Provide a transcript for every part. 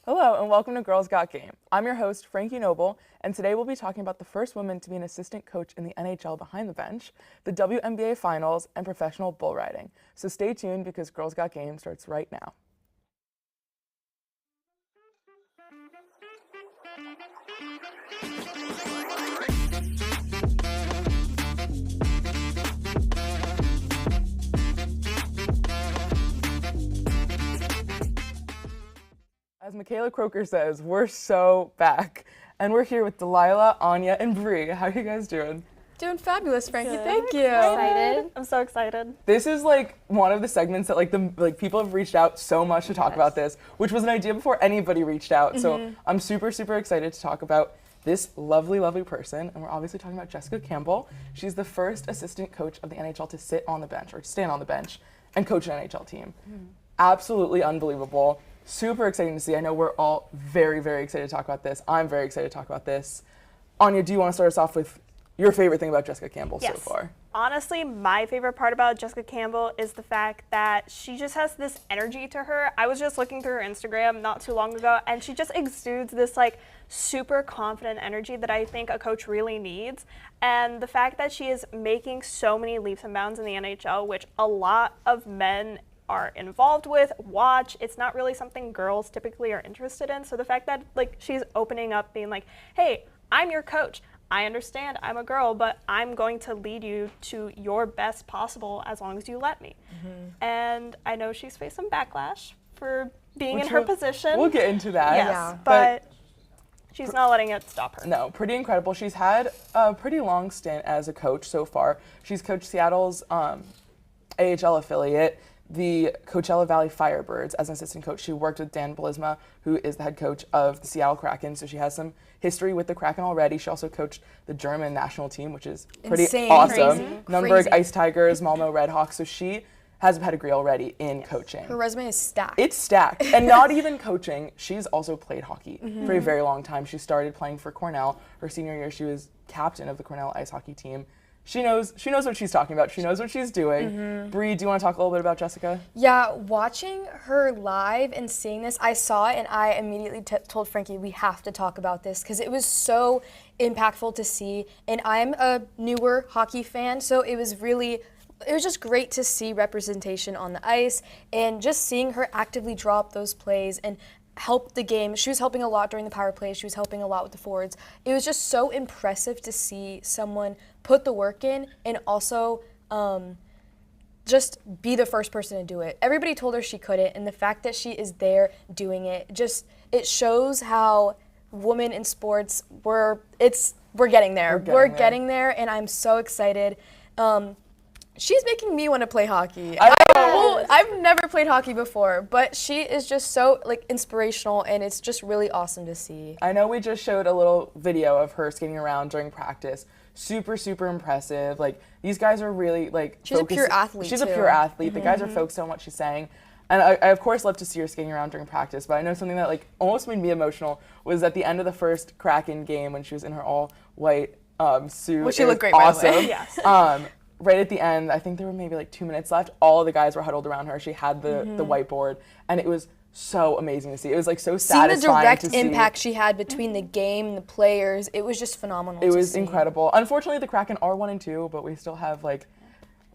Hello and welcome to Girls Got Game. I'm your host, Frankie Noble, and today we'll be talking about the first woman to be an assistant coach in the NHL behind the bench, the WNBA Finals, and professional bull riding. So stay tuned because Girls Got Game starts right now. As Mikayla Kroecker says, we're so back. And we're here with Delyla, Anya, and Bri. How are you guys doing? Doing fabulous, Frankie. Good. Thank you. Excited. I'm so excited. This is like one of the segments that people have reached out so much to talk about this, which was an idea before anybody reached out. So I'm super, super excited to talk about this lovely, lovely person. And we're obviously talking about Jessica Campbell. She's the first assistant coach of the NHL to sit on the bench or stand on the bench and coach an NHL team. Absolutely unbelievable. Super exciting to see. I know we're all very, very excited to talk about this. I'm very excited to talk about this. Anya, do you want to start us off with your favorite thing about Jessica Campbell so far? Honestly, my favorite part about Jessica Campbell is the fact that she just has this energy to her. I was just looking through her Instagram not too long ago, and she just exudes this like super confident energy that I think a coach really needs. And the fact that she is making so many leaps and bounds in the NHL, which a lot of men are involved with, watch. It's not really something girls typically are interested in. So the fact that like she's opening up, being like, hey, I'm your coach. I understand I'm a girl, but I'm going to lead you to your best possible as long as you let me. And I know she's faced some backlash for being in her position. We'll get into that. Yes, but she's not letting it stop her. No, pretty incredible. She's had a pretty long stint as a coach so far. She's coached Seattle's AHL affiliate, the Coachella Valley Firebirds, as an assistant coach. She worked with Dan Bylsma, who is the head coach of the Seattle Kraken, so she has some history with the Kraken already. She also coached the German national team, which is pretty awesome. Crazy. Nürnberg Ice Tigers, Malmo Redhawks, so she has a pedigree already in coaching. Her resume is stacked. It's stacked. And not even coaching, she's also played hockey for a very long time. She started playing for Cornell. Her senior year, she was captain of the Cornell ice hockey team. She knows what she's talking about. She knows what she's doing. Bri, do you want to talk a little bit about Jessica? Yeah, watching her live and seeing this, I saw it and I immediately told Frankie, we have to talk about this because it was so impactful to see. And I'm a newer hockey fan, so it was just great to see representation on the ice and just seeing her actively drop those plays and help the game. She was helping a lot during the power play. She was helping a lot with the forwards. It was just so impressive to see someone put the work in and also just be the first person to do it. Everybody told her she couldn't, and the fact that she is there doing it, it shows how women in sports, we're getting there. We're getting there, and I'm so excited. She's making me want to play hockey. I've never played hockey before, but she is just so like inspirational, and it's just really awesome to see. I know we just showed a little video of her skating around during practice. Super, super impressive. Like, these guys are really like She's a pure athlete. She's a pure athlete. The guys are focused on what she's saying. And I of course love to see her skating around during practice, but I know something that like almost made me emotional was at the end of the first Kraken game when she was in her all white suit. Well, she looked great, awesome. by the way. Yes. Right at the end, I think there were maybe like 2 minutes left. All of the guys were huddled around her. She had the whiteboard, and it was so amazing to see. It was like so satisfying Seeing the direct impact she had between the game and the players, it was just phenomenal. It was incredible. Unfortunately, the Kraken are 1-2, but we still have like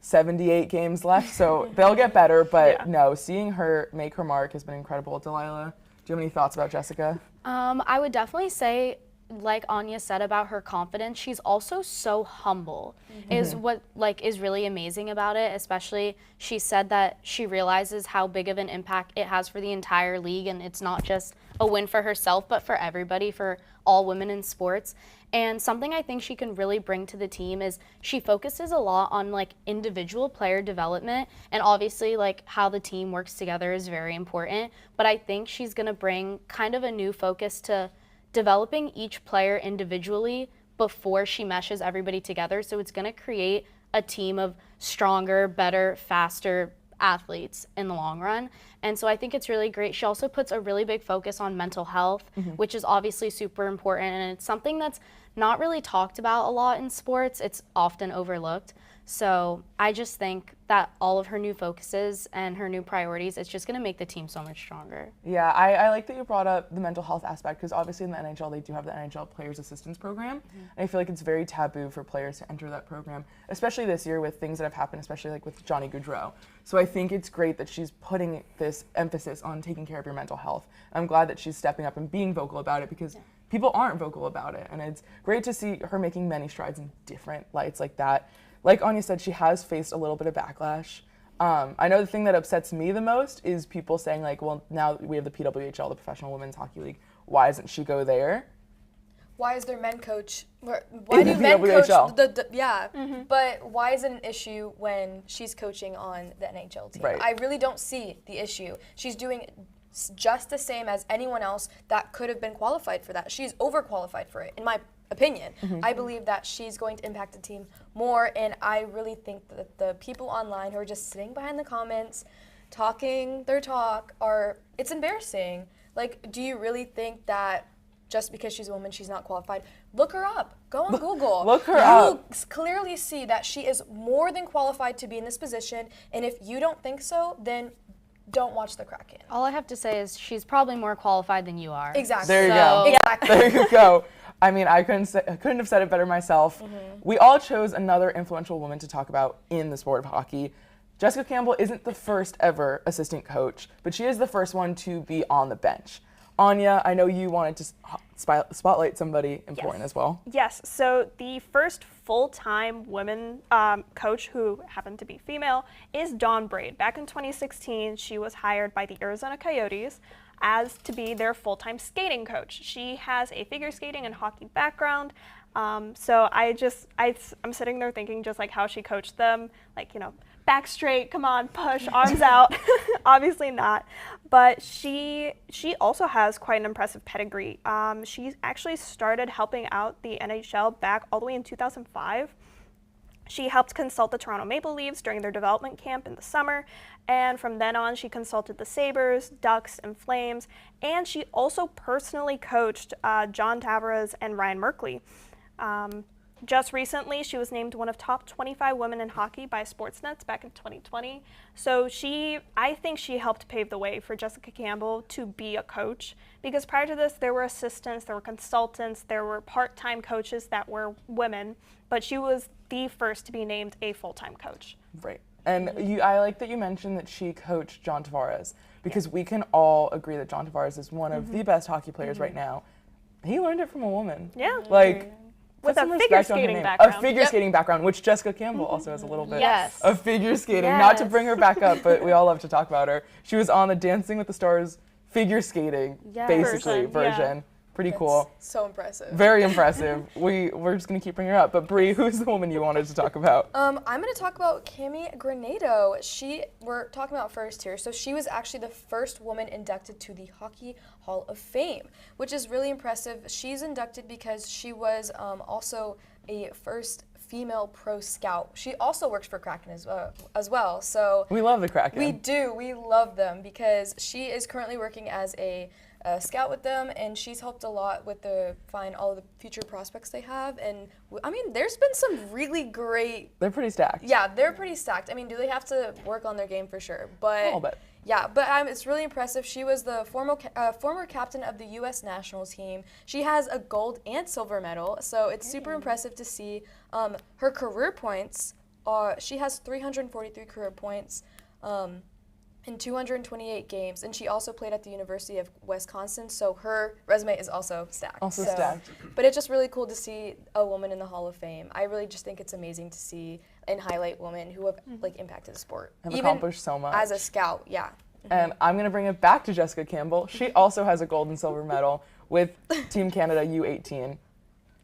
78 games left, so they'll get better. But no, seeing her make her mark has been incredible. Delyla, do you have any thoughts about Jessica? I would definitely say, like Anya said about her confidence, she's also so humble is what is really amazing about it. Especially she said that she realizes how big of an impact it has for the entire league, and it's not just a win for herself but for everybody, for all women in sports. And something I think she can really bring to the team is she focuses a lot on like individual player development, and obviously like how the team works together is very important, but I think she's going to bring kind of a new focus to developing each player individually before she meshes everybody together. So it's going to create a team of stronger, better, faster athletes in the long run. And so I think it's really great. She also puts a really big focus on mental health, which is obviously super important. And it's something that's not really talked about a lot in sports. It's often overlooked. So I just think that all of her new focuses and her new priorities, it's just going to make the team so much stronger. Yeah, I like that you brought up the mental health aspect, because obviously in the NHL they do have the NHL Players Assistance Program, and I feel like it's very taboo for players to enter that program, especially this year with things that have happened, especially like with Johnny Gaudreau. So I think it's great that she's putting this emphasis on taking care of your mental health. I'm glad that she's stepping up and being vocal about it, because people aren't vocal about it, and it's great to see her making many strides in different lights like that. Like Anya said, she has faced a little bit of backlash. I know the thing that upsets me the most is people saying like, well, now we have the PWHL, the Professional Women's Hockey League. Why doesn't she go there? Why is their men coach? Why In do the men coach PWHL. But why is it an issue when she's coaching on the NHL team? Right. I really don't see the issue. She's doing just the same as anyone else that could have been qualified for that. She's overqualified for it, in my opinion. I believe that she's going to impact the team more, and I really think that the people online who are just sitting behind the comments, talking their talk, it's embarrassing. Like, do you really think that just because she's a woman, she's not qualified? Look her up. Go on Google. Look her You up. will clearly see that she is more than qualified to be in this position, and if you don't think so, then don't watch the Kraken. All I have to say is she's probably more qualified than you are. Exactly. There you go. Exactly. There you go. I mean, I couldn't have said it better myself. We all chose another influential woman to talk about in the sport of hockey. Jessica Campbell isn't the first ever assistant coach, but she is the first one to be on the bench. Anya, I know you wanted to spotlight somebody important as well. Yes, so the first full-time women coach who happened to be female is Dawn Braid. Back in 2016, she was hired by the Arizona Coyotes as to be their full-time skating coach. She has a figure skating and hockey background. So I'm sitting there thinking just like how she coached them, like, you know, back straight, come on, push, arms out. Obviously not. But she also has quite an impressive pedigree. She actually started helping out the NHL back all the way in 2005. She helped consult the Toronto Maple Leafs during their development camp in the summer, and from then on she consulted the Sabres, Ducks, and Flames, and she also personally coached John Tavares and Ryan Merkley. Just recently, she was named one of top 25 women in hockey by Sportsnet back in 2020. So I think she helped pave the way for Jessica Campbell to be a coach, because prior to this, there were assistants, there were consultants, there were part-time coaches that were women, but she was the first to be named a full-time coach. Right. And I like that you mentioned that she coached John Tavares, because we can all agree that John Tavares is one of the best hockey players right now. He learned it from a woman. Yeah. Like, With put a some figure respect on her skating name. background. A figure skating background, which Jessica Campbell also has a little bit Yes. of figure skating. Not to Yes. bring her back up, but we all love to talk about her. She was on the Dancing with the Stars figure skating, basically, version. Pretty cool. So impressive. Very impressive. We're just going to keep bringing her up. But Bree, who's the woman you wanted to talk about? I'm going to talk about Cami Granado. We're talking about first here. So she was actually the first woman inducted to the Hockey Hall of Fame, which is really impressive. She's inducted because she was also a first female pro scout. She also works for Kraken as well. So We love the Kraken. we do. We love them because she is currently working as a scout with them, and she's helped a lot with find all of the future prospects they have. And I mean, there's been some really great. They're pretty stacked. Yeah, they're pretty stacked. I mean, do they have to work on their game for sure? But A little bit. yeah, but it's really impressive. She was the former captain of the U.S. national team. She has a gold and silver medal, so it's super impressive to see. Her career points she has 343 career points. In 228 games, and she also played at the University of Wisconsin, so her resume is also stacked. Stacked. But it's just really cool to see a woman in the Hall of Fame. I really just think it's amazing to see and highlight women who have like impacted the sport. Have Even accomplished so much. as a scout, yeah. And I'm going to bring it back to Jessica Campbell. She also has a gold and silver medal with Team Canada U18.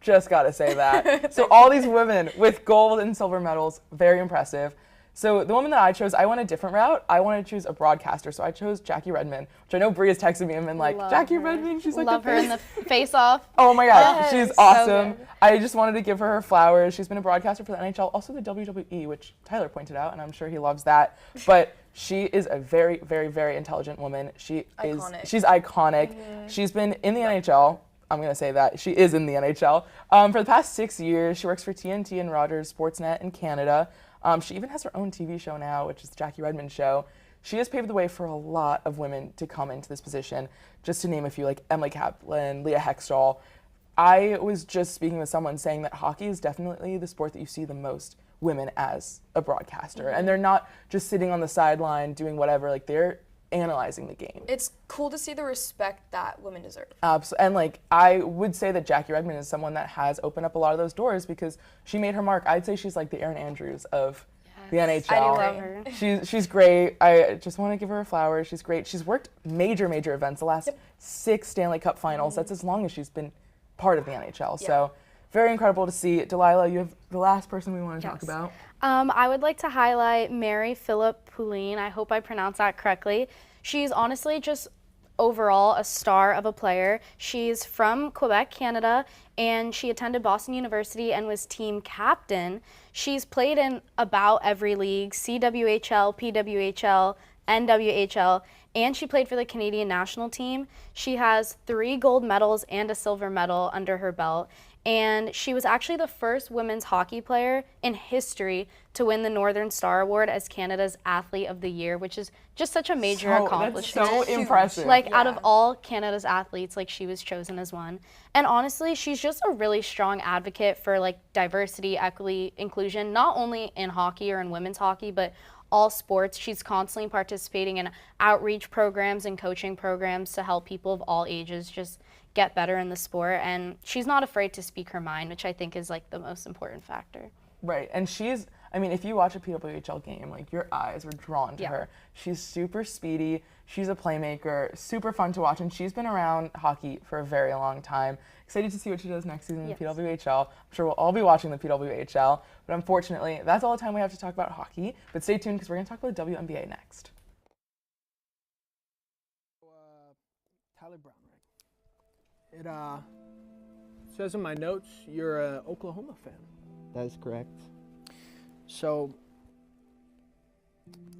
Just got to say that. So all these women with gold and silver medals, very impressive. So the woman that I chose, I went a different route. I wanted to choose a broadcaster, so I chose Jackie Redmond, which I know Bree has texted me and been like, Jackie Redmond, she's like Love the her in the face-off. Oh my God, Yes, she's so awesome. good. I just wanted to give her flowers. She's been a broadcaster for the NHL, also the WWE, which Tyler pointed out, and I'm sure he loves that. But she is a very, very, very intelligent woman. She's iconic. She's been in the NHL. I'm going to say that. She is in the NHL. For the past 6 years, she works for TNT and Rogers Sportsnet in Canada. She even has her own TV show now, which is the Jackie Redmond Show. She has paved the way for a lot of women to come into this position, just to name a few, like Emily Kaplan, Leah Hextall. I was just speaking with someone saying that hockey is definitely the sport that you see the most women as a broadcaster. And they're not just sitting on the sideline doing whatever, like they're analyzing the game. It's cool to see the respect that women deserve. Absolutely. And like I would say that Jackie Redmond is someone that has opened up a lot of those doors because she made her mark. I'd say she's like the Erin Andrews of the NHL. I do love her. She's great. I just want to give her a flower. She's great. She's worked major events. The last 6 Stanley Cup finals. That's as long as she's been part of the NHL. So very incredible to see. Delyla, you have the last person we want to talk about. I would like to highlight Mary Philip Poulin. I hope I pronounced that correctly. She's honestly just overall a star of a player. She's from Quebec, Canada, and she attended Boston University and was team captain. She's played in about every league, CWHL, PWHL, NWHL, and she played for the Canadian national team. She has 3 gold medals and a silver medal under her belt. And she was actually the first women's hockey player in history to win the Northern Star Award as Canada's Athlete of the Year, which is just such a major accomplishment. That's so impressive. Like out of all Canada's athletes, like she was chosen as one. And honestly, she's just a really strong advocate for like diversity, equity, inclusion, not only in hockey or in women's hockey, but all sports. She's constantly participating in outreach programs and coaching programs to help people of all ages just get better in the sport, and she's not afraid to speak her mind, which I think is like the most important factor. Right, and she's, I mean, if you watch a PWHL game, like your eyes were drawn to her. She's super speedy, she's a playmaker, super fun to watch, and she's been around hockey for a very long time. Excited to see what she does next season in the PWHL. I'm sure we'll all be watching the PWHL, but unfortunately, that's all the time we have to talk about hockey. But stay tuned because we're going to talk about the WNBA next. Tyler Brown, right? It says in my notes you're an Oklahoma fan. That is correct. So,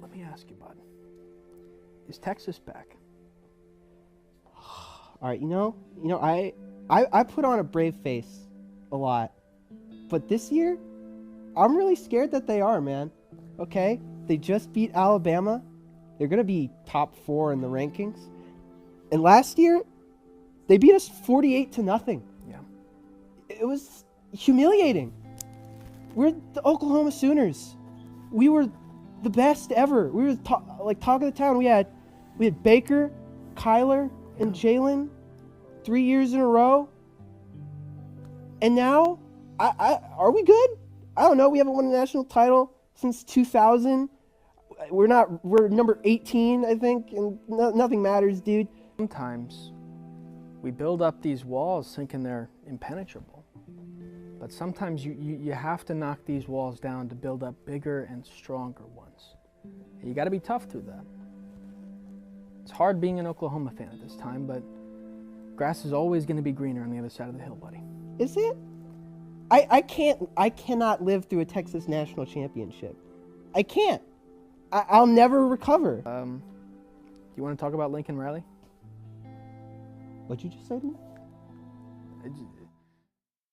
let me ask you, bud. Is Texas back? All right, I put on a brave face a lot, but this year, I'm really scared that they are, man. Okay, they just beat Alabama. They're gonna be top 4 in the rankings. And last year, they beat us 48-0. Yeah. It was humiliating. We're the Oklahoma Sooners. We were the best ever. We were talk of the town. We had Baker, Kyler, and Jalen 3 years in a row. And now, are we good? I don't know. We haven't won a national title since 2000. We're number 18, I think, and nothing matters, dude. Sometimes we build up these walls thinking they're impenetrable. But sometimes you have to knock these walls down to build up bigger and stronger ones. And you got to be tough through that. It's hard being an Oklahoma fan at this time, but grass is always going to be greener on the other side of the hill, buddy. Is it? I cannot live through a Texas national championship. I can't. I'll never recover. Do you want to talk about Lincoln Riley? What'd you just say to me?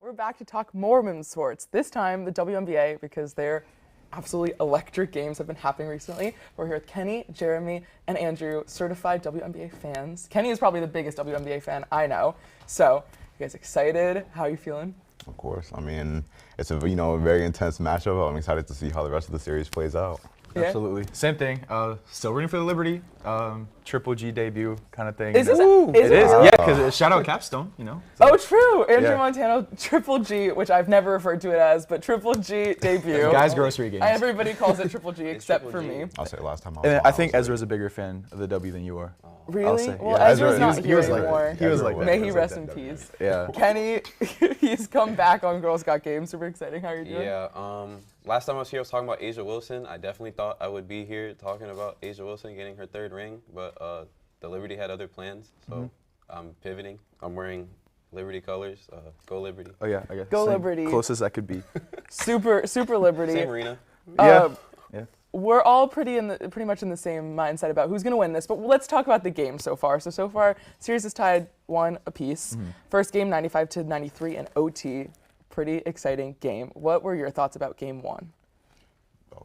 We're back to talk more women's sports, this time the WNBA, because their absolutely electric games have been happening recently. We're here with Kenny, Jeremy, and Andrew, certified WNBA fans. Kenny is probably the biggest WNBA fan I know. So, you guys excited? How are you feeling? Of course. I mean, it's a very intense matchup. I'm excited to see how the rest of the series plays out. Yeah. Absolutely. Same thing. Still rooting for the Liberty. Triple G debut kind of thing. Is it? It is. Yeah, because shout out Capstone, So. Oh, true. Andrew Montano, Triple G, which I've never referred to it as, but Triple G debut. Guys' grocery games. Everybody calls it Triple G except for me. I'll say last time I think Ezra's a bigger fan of the W than you are. Really? I'll say, Well, yeah. Ezra's not he here was anymore. He was like that. May he rest in peace. Yeah. Kenny, he's come back on Girls Got Games. Super exciting. How are you doing? Yeah. Last time I was here, I was talking about Asia Wilson. I definitely thought I would be here talking about Asia Wilson getting her 3rd ring, but the Liberty had other plans, so I'm pivoting. I'm wearing Liberty colors. Go Liberty. Oh yeah, I guess. Go Liberty. Closest I could be. Super Liberty. Same arena. Yeah. We're all pretty much in the same mindset about who's going to win this, but let's talk about the game so far. So far, series is tied 1 apiece. First game, 95-93 in OT. Pretty exciting game. What were your thoughts about game 1?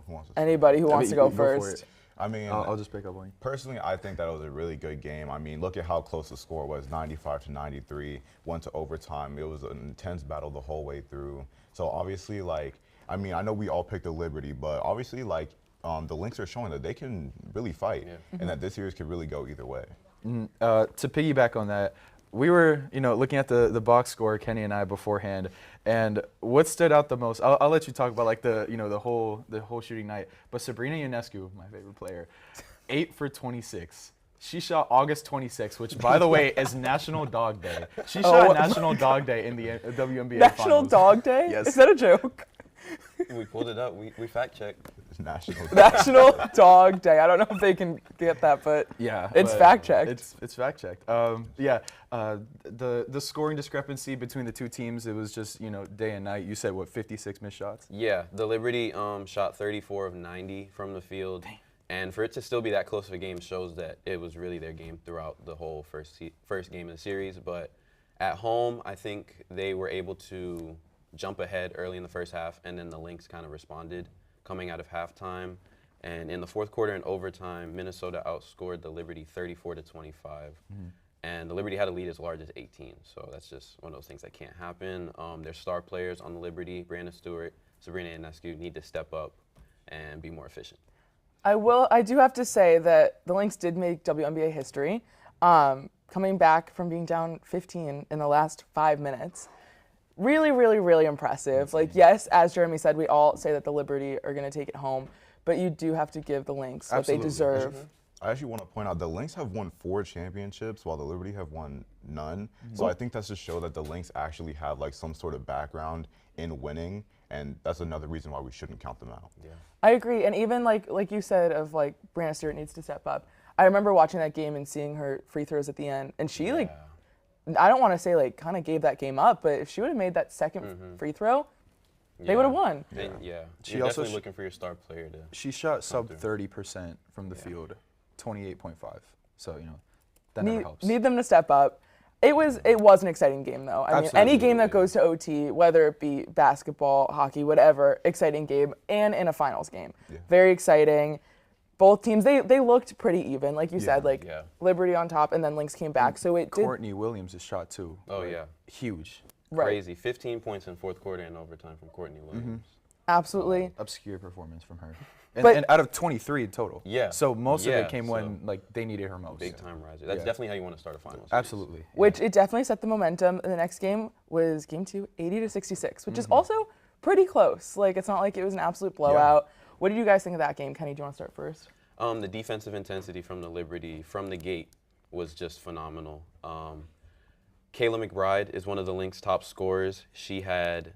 Who wants to Anybody who wants to go for first. it. I mean, I'll just pick up on you. personally, I think that was a really good game. I mean, look at how close the score was, 95-93, went to overtime. It was an intense battle the whole way through. So obviously, like, I mean, I know we all picked the Liberty, but obviously, like, the Lynx are showing that they can really fight and that this series could really go either way. To piggyback on that, we were, looking at the box score, Kenny and I beforehand, and what stood out the most. I'll let you talk about like the whole shooting night. But Sabrina Ionescu, my favorite player, 8 for 26. She shot August 26th, which by the way is National Dog Day. She shot National Dog Day in the WNBA National Finals. Dog Day? Yes. Is that a joke? We pulled it up. We fact checked. It's national. National Dog Day. I don't know if they can get that, but Yeah, it's but fact checked. It's fact checked. The scoring discrepancy between the two teams, it was just day and night. You said what, 56 missed shots? Yeah, the Liberty shot 34 of 90 from the field. Dang. And for it to still be that close of a game shows that it was really their game throughout the whole first game of the series. But at home, I think they were able to jump ahead early in the first half, and then the Lynx kind of responded coming out of halftime. And in the fourth quarter and overtime, Minnesota outscored the Liberty 34-25. And the Liberty had a lead as large as 18. So that's just one of those things that can't happen. Their star players on the Liberty, Brianna St, Sabrina Ionescu, need to step up and be more efficient. I do have to say that the Lynx did make WNBA history, coming back from being down 15 in the last 5 minutes. Really, really, really impressive. Like, yes, as Jeremy said, we all say that the Liberty are going to take it home, but you do have to give the Lynx what they deserve. I actually want to point out the Lynx have won 4 championships while the Liberty have won none. So I think that's to show that the Lynx actually have like some sort of background in winning, and that's another reason why we shouldn't count them out. Yeah. I agree, and even like you said, of like Brianna St needs to step up. I remember watching that game and seeing her free throws at the end, and she I don't want to say like kind of gave that game up, but if she would have made that second free throw, they would have won. You're also definitely looking for your star player to. She shot sub 30% from the field, 28.5. So that never helps. Need them to step up. It was an exciting game though. I mean, any game that goes to OT, whether it be basketball, hockey, whatever, exciting game, and in a finals game, very exciting. Both teams, they looked pretty even, like you said, like Liberty on top, and then Lynx came back. So it Courtney Williams' shot too. Oh yeah, huge. Crazy. 15 points in fourth quarter and overtime from Courtney Williams. Absolutely. Obscure performance from her. But- And out of 23 in total. Yeah. So most of it came so when like they needed her most. Big time riser. That's definitely how you want to start a finals. Absolutely. Which it definitely set the momentum. The next game was game 2, 80-66, which is also pretty close. Like, it's not like it was an absolute blowout. What did you guys think of that game? Kenny, do you want to start first? The defensive intensity from the Liberty from the gate was just phenomenal. Kayla McBride is one of the Lynx top scorers. She had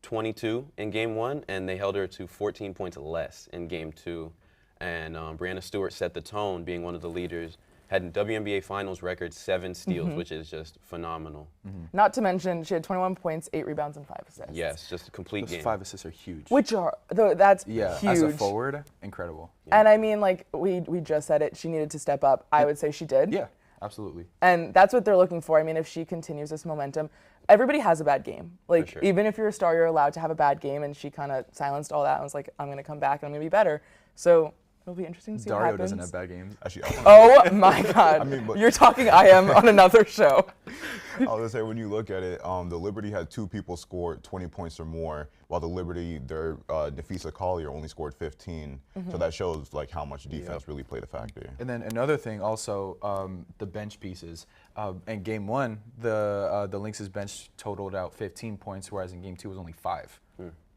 22 in game 1, and they held her to 14 points less in game 2. And Brianna St set the tone, being one of the leaders. Had a WNBA Finals record 7 steals, which is just phenomenal. Not to mention, she had 21 points, 8 rebounds, and 5 assists. Yes, just a complete Those game. 5 assists are huge. Which are, that's huge. As a forward, incredible. And I mean, like, we just said it, she needed to step up. I would say she did. Yeah, absolutely. And that's what they're looking for. I mean, if she continues this momentum, everybody has a bad game. Like, even if you're a star, you're allowed to have a bad game, and she kind of silenced all that and was like, I'm going to come back and I'm going to be better. So it'll be interesting to see what Dario happens. doesn't have bad games. Actually, Oh my God. I mean, but- You're talking I am on another show. I was gonna say, when you look at it, the Liberty had 2 people score 20 points or more, while the Liberty, their Nafisa Collier only scored 15. So that shows like how much defense really played a factor. And then another thing also, the bench pieces. In game 1, the Lynx's bench totaled out 15 points, whereas in game 2 was only 5.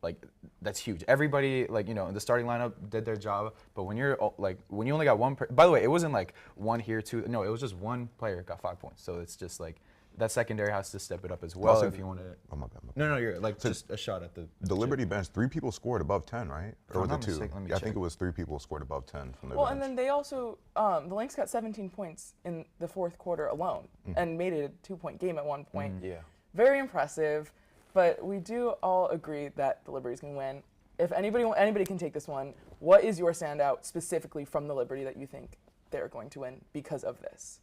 Like, that's huge. Everybody, like, in the starting lineup did their job, but when you're, like, when you only got one, by the way, it wasn't like 1 here, 2, no, it was just 1 player got 5 points. So it's just like, that secondary has to step it up as well Also, if you want to. Oh my bad. No, you're like just a shot at The Liberty bench, 3 people scored above 10, right? Or was it 2? mistaken, let me I think check. it was 3 people scored above 10 from their Well, bench. and then they also, the Lynx got 17 points in the fourth quarter alone and made it a 2-point game at one point. Yeah. Very impressive, but we do all agree that the Liberty's going to win. If anybody can take this one, what is your standout specifically from the Liberty that you think they're going to win because of this?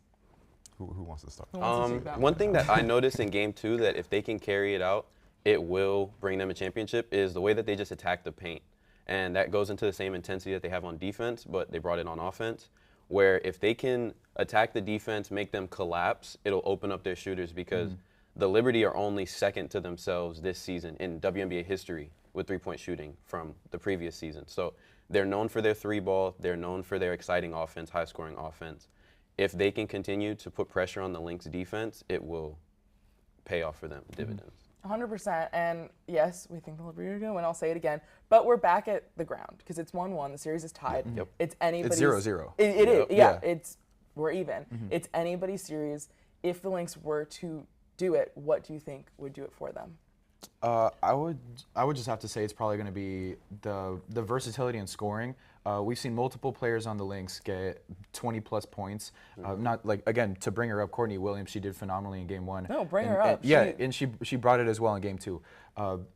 Who wants to start? Who wants to take that One thing that I noticed in game 2 that if they can carry it out, it will bring them a championship is the way that they just attack the paint. And that goes into the same intensity that they have on defense, but they brought it on offense, where if they can attack the defense, make them collapse, it'll open up their shooters because the Liberty are only second to themselves this season in WNBA history with three-point shooting from the previous season. So they're known for their three ball. They're known for their exciting offense, high-scoring offense. If they can continue to put pressure on the Lynx defense, it will pay off for them, dividends. 100%. And yes, we think the Liberty are going to win. I'll say it again. But we're back at the ground because it's 1-1. The series is tied. Yep. It's anybody's. It's 0-0. It is. Yeah. We're even. It's anybody's series. If the Lynx were to do it, what do you think would do it for them? I would just have to say it's probably going to be the versatility in scoring. We've seen multiple players on the Lynx get 20-plus points. Not like, again, to bring her up, Courtney Williams, she did phenomenally in Game 1. No, bring her up. And she brought it as well in Game 2.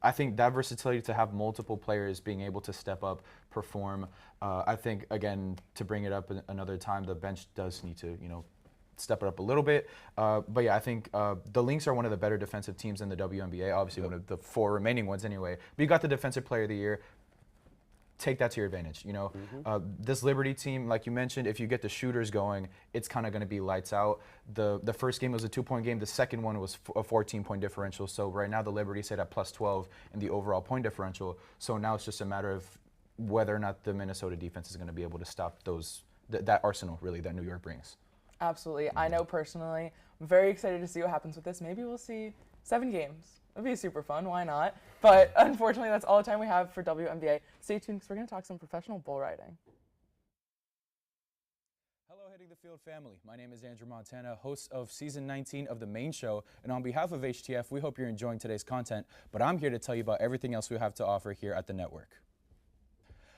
I think that versatility to have multiple players being able to step up, perform. I think, again, to bring it up another time, the bench does need to, step it up a little bit. But yeah, I think the Lynx are one of the better defensive teams in the WNBA, obviously one of the 4 remaining ones anyway. But you got the Defensive Player of the Year. Take that to your advantage. This Liberty team, like you mentioned, if you get the shooters going, it's kind of going to be lights out. The first game was a 2-point game. The second one was a 14-point differential. So right now the Liberty sit at plus 12 in the overall point differential. So now it's just a matter of whether or not the Minnesota defense is going to be able to stop that arsenal really that New York brings. Absolutely. I know personally, I'm very excited to see what happens with this. Maybe we'll see 7 games. It'd be super fun. Why not? But unfortunately, that's all the time we have for WNBA. Stay tuned because we're going to talk some professional bull riding. Hello, Hitting the Field family. My name is Andrew Montana, host of Season 19 of The Main Show. And on behalf of HTF, we hope you're enjoying today's content. But I'm here to tell you about everything else we have to offer here at the network.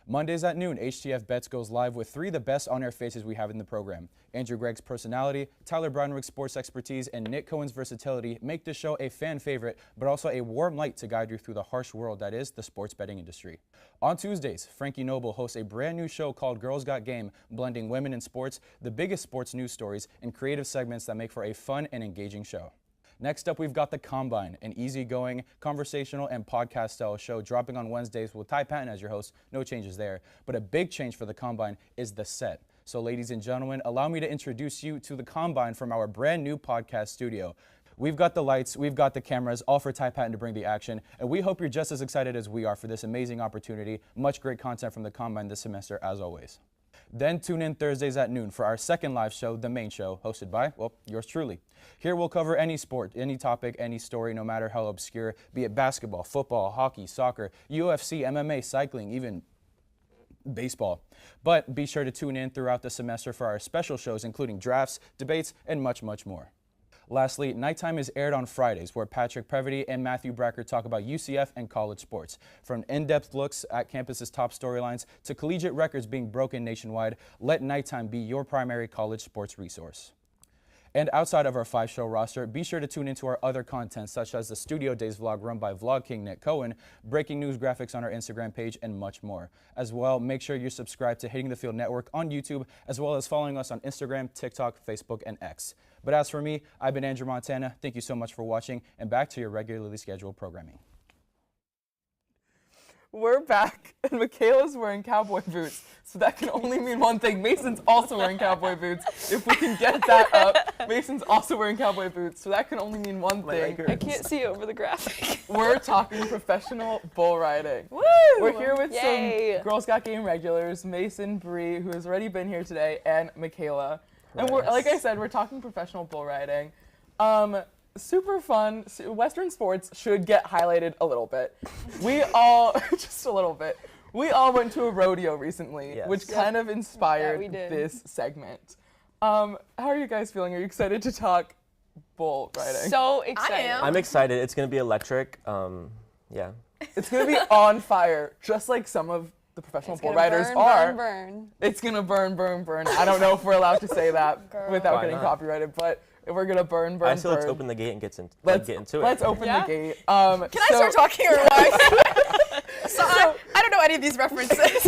Mondays at noon, HTF Bets goes live with 3 of the best on-air faces we have in the program. Andrew Gregg's personality, Tyler Brownrick's sports expertise, and Nick Cohen's versatility make this show a fan favorite, but also a warm light to guide you through the harsh world that is the sports betting industry. On Tuesdays, Frankie Noble hosts a brand new show called Girls Got Game, blending women in sports, the biggest sports news stories, and creative segments that make for a fun and engaging show. Next up, we've got The Combine, an easygoing, conversational, and podcast-style show dropping on Wednesdays with Ty Patton as your host. No changes there. But a big change for The Combine is the set. So ladies and gentlemen, allow me to introduce you to The Combine from our brand new podcast studio. We've got the lights, we've got the cameras, all for Ty Patton to bring the action, and we hope you're just as excited as we are for this amazing opportunity. Much great content from The Combine this semester, as always. Then tune in Thursdays at noon for our second live show, The Main Show, hosted by, well, yours truly. Here we'll cover any sport, any topic, any story, no matter how obscure, be it basketball, football, hockey, soccer, UFC, MMA, cycling, even baseball. But be sure to tune in throughout the semester for our special shows, including drafts, debates, and much, much more. Lastly, Nighttime is aired on Fridays, where Patrick Previty and Matthew Bracker talk about UCF and college sports. From in-depth looks at campus's top storylines to collegiate records being broken nationwide, let Nighttime be your primary college sports resource. And outside of our 5-show roster, be sure to tune into our other content, such as the Studio Days vlog run by Vlog King Nick Cohen, breaking news graphics on our Instagram page, and much more. As well, make sure you're subscribed to Hitting the Field Network on YouTube, as well as following us on Instagram, TikTok, Facebook, and X. But as for me, I've been Andrew Montana. Thank you so much for watching, and back to your regularly scheduled programming. We're back, and Mikayla's wearing cowboy boots, so that can only mean one thing. Mason's also wearing cowboy boots. If we can get that up, Mason's also wearing cowboy boots, so that can only mean one thing. I can't see over the graphic. We're talking professional bull riding. Woo! We're here with Yay! some Girls Got Game regulars, Mason, Bree, who has already been here today, and Mikayla. And we're, like I said, we're talking professional bull riding. Super fun. Western sports should get highlighted a little bit. We all, just a little bit. We all went to a rodeo recently, which kind of inspired this segment. How are you guys feeling? Are you excited to talk bull riding? So excited. I'm excited. It's going to be electric. Yeah. It's going to be on fire, just like some of the professional bull riders are. Burn. It's going to burn, burn, burn. I don't know if we're allowed to say that without getting copyrighted, but we're going to burn, burn, I say burn. let's open the gate and get into it. Let's open the gate. Can I start talking or what? I don't know any of these references.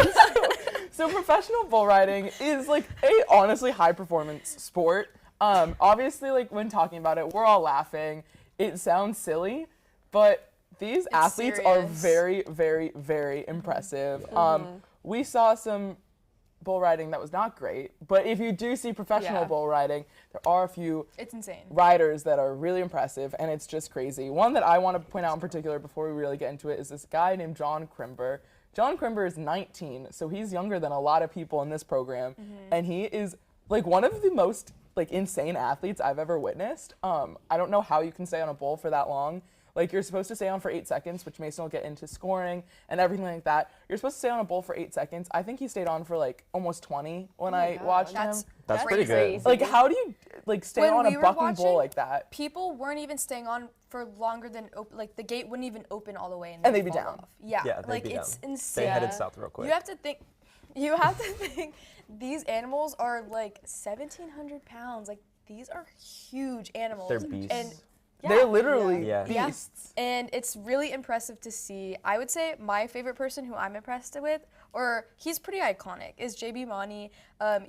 So professional bull riding is like a honestly high performance sport. Obviously, like when talking about it, we're all laughing. It sounds silly, but these athletes are serious. very, very, very impressive. We saw some bull riding that was not great, but if you do see professional bull riding, there are a few It's insane. riders that are really impressive, and it's just crazy. One that I want to point out in particular before we really get into it is this guy named John Crimber. John Crimber is 19, so he's younger than a lot of people in this program, and he is like one of the most like insane athletes I've ever witnessed. I don't know how you can stay on a bull for that long. Like, you're supposed to stay on for 8 seconds, which Mason will get into scoring and everything like that. You're supposed to stay on a bull for 8 seconds. I think he stayed on for like almost 20 when I watched him. That's pretty good. Like, how do you like stay When on we a were bucking bull watching, like that? People weren't even staying on for longer than like the gate wouldn't even open all the way, And they'd be fall down. off. Yeah, Yeah, they'd like be it's down. insane. They headed south real quick. You have to think these animals are like 1,700 pounds. Like, these are huge animals. They're beasts. And They're literally Yeah. beasts. And it's really impressive to see. I would say my favorite person who I'm impressed with, or he's pretty iconic, is JB Mani.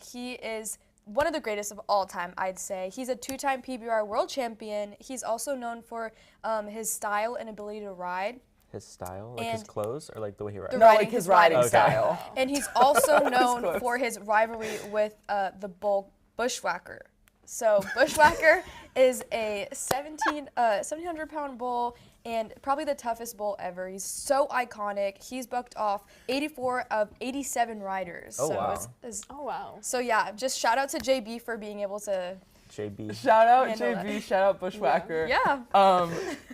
He is one of the greatest of all time, I'd say. He's a 2-time PBR world champion. He's also known for his style and ability to ride. His style, like his And clothes, or like the way he rides? the No, riding, like his riding Okay. style. And he's also known close. for his rivalry with the bull Bushwhacker. So Bushwhacker is a 1,700-pound bull and probably the toughest bull ever. He's so iconic. He's bucked off 84 of 87 riders. Oh, so wow. Oh, wow. So yeah, just shout out to JB for being able to. JB. Shout out Handle JB, that. shout out Bushwhacker. Yeah.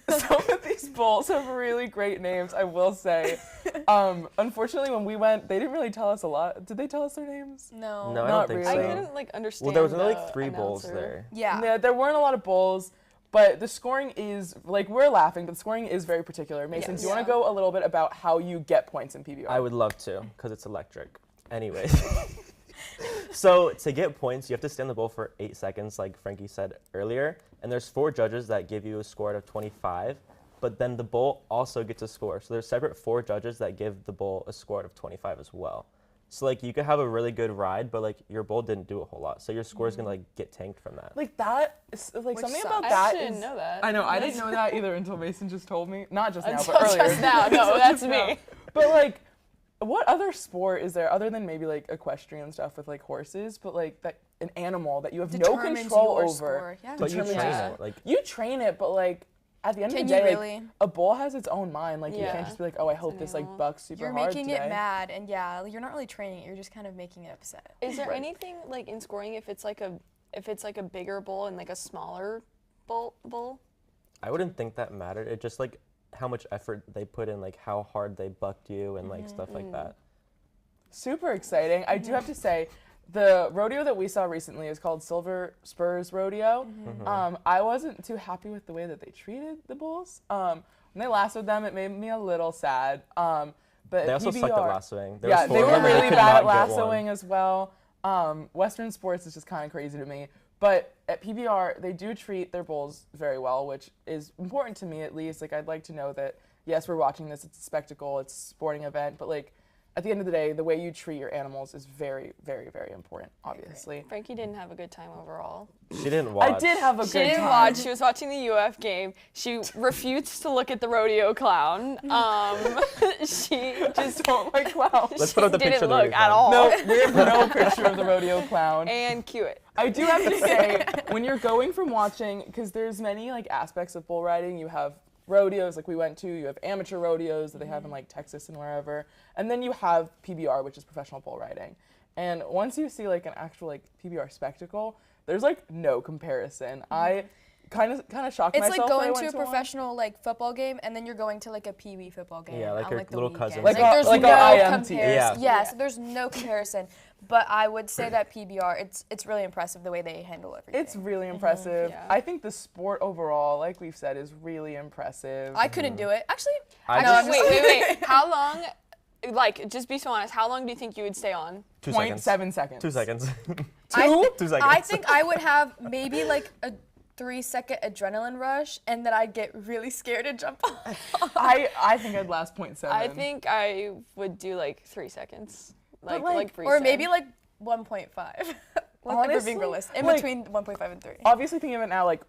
Some of these bulls have really great names, I will say. Unfortunately, when we went, they didn't really tell us a lot. Did they tell us their names? No. No, I Not don't think really. I so. couldn't like understand. Well, there was only like the 3 bulls announcer. there. Yeah. Yeah, there weren't a lot of bulls, but the scoring is, like, we're laughing, but the scoring is very particular. Mason, Yes. do you want to go a little bit about how you get points in PBR? I would love to, because it's electric. Anyways. So to get points, you have to stay on the bull for 8 seconds, like Frankie said earlier. And there's 4 judges that give you a score out of 25. But then the bull also gets a score. So there's separate 4 judges that give the bull a score out of 25 as well. So like you could have a really good ride, but like your bull didn't do a whole lot. So your score is gonna like get tanked from that. Like that, is, like Which something sucks. about I that actually is. didn't know that. I know, I didn't know that either until Mason just told me. Not just now, Until but earlier. just now. No, that's me. But like, what other sport is there other than maybe like equestrian stuff with like horses, but like that an animal that you have no Determines control your over? score, yeah. But you determines train your it. Like You train it, but like at the end Can of the you day, really? like, a bull has its own mind. Like you Yeah. can't just be like, oh, I hope an this like animal. bucks super You're hard making today. it mad, and yeah, you're not really training it. You're just kind of making it upset. Is there Right. anything like in scoring if it's like a bigger bull and like a smaller bull? I wouldn't think that mattered. It just like how much effort they put in, like how hard they bucked you and like stuff like that. Super exciting. I do have to say, the rodeo that we saw recently is called Silver Spurs Rodeo. I wasn't too happy with the way that they treated the bulls. When they lassoed them, it made me a little sad. But They also PBR, sucked at lassoing. There yeah, was 4 they of were them and really could bad at not get one. lassoing as well. Western sports is just kind of crazy to me. But at PBR, they do treat their bulls very well, which is important to me at least. Like, I'd like to know that, yes, we're watching this, it's a spectacle, it's a sporting event, but like, at the end of the day, the way you treat your animals is very, very, very important, obviously. Frankie didn't have a good time overall. She didn't watch. I did have a She good didn't time. watch. She was watching the UF game. She refused to look at the rodeo clown. She Just don't like clowns. Let's put up the didn't picture of the look rodeo at clown. all. No, we have no picture of the rodeo clown. And cue it. I do have to say, when you're going from watching, because there's many like aspects of bull riding, you have rodeos like we went to, you have amateur rodeos that they have in like Texas and wherever, and then you have PBR, which is professional bull riding. And once you see like an actual like PBR spectacle, there's like no comparison. I kind of shocked It's myself like when I going went to a one. professional like football game, and then you're going to like a pee-wee football game. Yeah, like on, your like, the little weekend. cousins. Like Like our- there's like our no IM team. comparison. Yeah. Yes, there's no comparison. But I would say that PBR, it's really impressive the way they handle everything. It's really impressive. Yeah. I think the sport overall, like we've said, is really impressive. I couldn't do it. Actually, I no, just- I'm just- Wait. How long? Like, just be so honest. How long do you think you would stay on? 2 0.7 seconds. seconds. 2 seconds. I, 2 seconds. I think I would have maybe like a 3-second adrenaline rush, and then I'd get really scared and jump off. I think I'd last 0.7. I think I would do like 3 seconds. Like like- freestyle. Or maybe like 1.5. Like we're Honestly, being realistic. In like- between 1.5 and 3. Obviously thinking of it now, like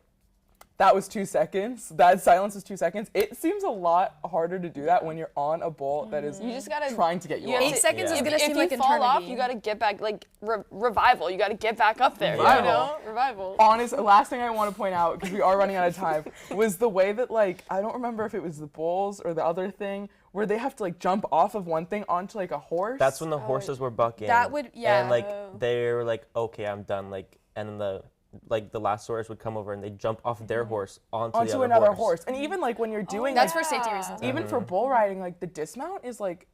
that was 2 seconds. That silence was 2 seconds. It seems a lot harder to do that when you're on a ball that is You just gotta trying to get you you off. have 8 seconds is If, gonna if seem like you fall off, eternity. you gotta get back, like revival. You gotta get back up there. Revival. You know, revival. Last thing I want to point out, because we are running out of time, was the way that, like, I don't remember if it was the Bulls or the other thing, where they have to, like, jump off of one thing onto, like, a horse. That's when the horses were bucking. That would- yeah. And like they were like, okay, I'm done. Like, and then the last horse would come over and they jump off their horse onto the other another horse. horse. And even like when you're doing That's like, for safety reasons. even for bull riding, like the dismount is like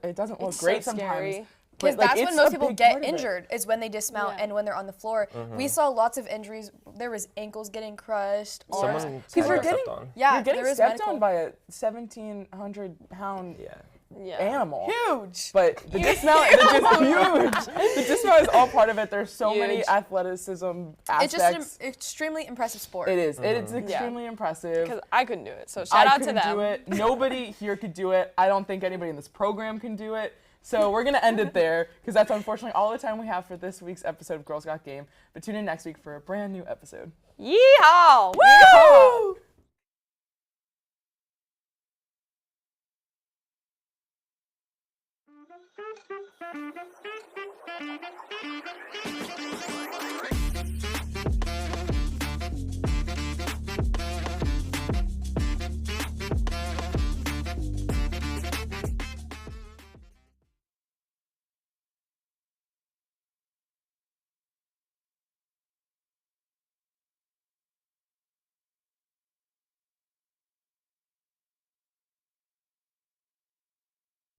it doesn't look It's great so sometimes. scary. Because But, like, that's it's when most a people big get part of it. injured, is when they dismount Yeah. and when they're on the floor. We saw lots of injuries. There was ankles getting crushed. arms. Someone Because got you're stepped getting, on. Yeah, you're getting there is stepped medical. on by a 1,700-pound Yeah. Yeah. animal. Huge. But the dismount, huge. The dismount is all part of it. There's so many Huge. athleticism It's aspects. just an extremely impressive sport. It is. It's extremely impressive. Because I couldn't do it. So shout I out to couldn't them. do it. Nobody here could do it. I don't think anybody in this program can do it. So we're going to end it there because that's unfortunately all the time we have for this week's episode of Girls Got Game. But tune in next week for a brand new episode. Yeehaw! Yeehaw! Woo!